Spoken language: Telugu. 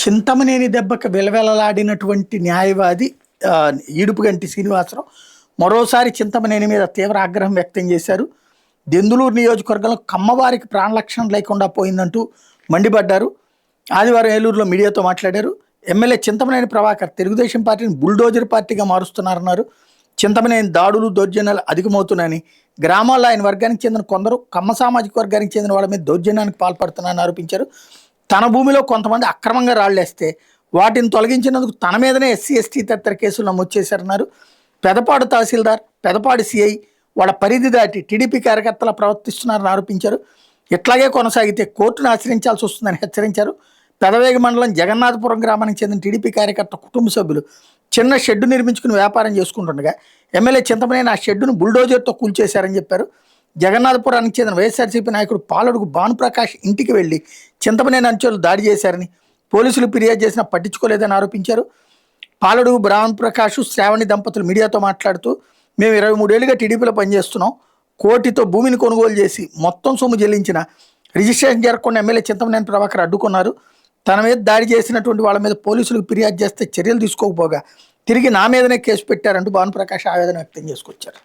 చింతమనేని దెబ్బకు విలవిలలాడినటువంటి న్యాయవాది ఈడుపుగంటి శ్రీనివాసరావు మరోసారి చింతమనేని మీద తీవ్ర ఆగ్రహం వ్యక్తం చేశారు. దెందులూరు నియోజకవర్గంలో కమ్మవారికి ప్రాణరక్షణ లేకుండా పోయిందంటూ మండిపడ్డారు. ఆదివారం ఏలూరులో మీడియాతో మాట్లాడారు. ఎమ్మెల్యే చింతమనేని ప్రభాకర్ తెలుగుదేశం పార్టీని బుల్డోజర్ పార్టీగా మారుస్తున్నారన్నారు. చింతమనేని దాడులు దౌర్జన్యాలు అధికమవుతున్నాయని, గ్రామాల్లో ఆయన వర్గానికి చెందిన కొందరు కమ్మ సామాజిక వర్గానికి చెందిన వాళ్ళ మీద దౌర్జన్యానికి పాల్పడుతున్నారని ఆరోపించారు. తన భూమిలో కొంతమంది అక్రమంగా రాళ్లేస్తే వాటిని తొలగించినందుకు తన మీదనే ఎస్సీ ఎస్టీ తదితర కేసులు నమోదు చేశారన్నారు. పెదపాడు తహసీల్దార్, పెదపాడు సిఐ వాళ్ళ పరిధి దాటి టీడీపీ కార్యకర్తలు ప్రవర్తిస్తున్నారని ఆరోపించారు. ఇట్లాగే కొనసాగితే కోర్టును ఆశ్రయించాల్సి వస్తుందని హెచ్చరించారు. పెదవేగి మండలం జగన్నాథపురం గ్రామానికి చెందిన టీడీపీ కార్యకర్త కుటుంబ సభ్యులు చిన్న షెడ్డు నిర్మించుకుని వ్యాపారం చేసుకుంటుండగా ఎమ్మెల్యే చింతమనేని ఆ షెడ్డును బుల్డోజర్తో కూల్చేశారని చెప్పారు. జగన్నాథపురానికి చెందిన వైఎస్ఆర్సీపీ నాయకుడు పాలడుగు భానుప్రకాష్ ఇంటికి వెళ్లి చింతమనేని అంచెలు దాడి చేశారని, పోలీసులు ఫిర్యాదు చేసినా పట్టించుకోలేదని ఆరోపించారు. పాలడుగు భానుప్రకాష్, శ్రావణి దంపతులు మీడియాతో మాట్లాడుతూ, మేము 23 ఏళ్ళుగా టీడీపీలో పనిచేస్తున్నాం. కోటితో భూమిని కొనుగోలు చేసి మొత్తం సొమ్ము చెల్లించిన రిజిస్ట్రేషన్ జరగకుండా ఎమ్మెల్యే చింతమనేని ప్రభాకర్ అడ్డుకున్నారు. తన మీద దాడి చేసినటువంటి వాళ్ళ మీద పోలీసులకు ఫిర్యాదు చేస్తే చర్యలు తీసుకోకపోగా తిరిగి నా మీదనే కేసు పెట్టారంటూ భానుప్రకాష్ ఆవేదన వ్యక్తం చేసుకొచ్చారు.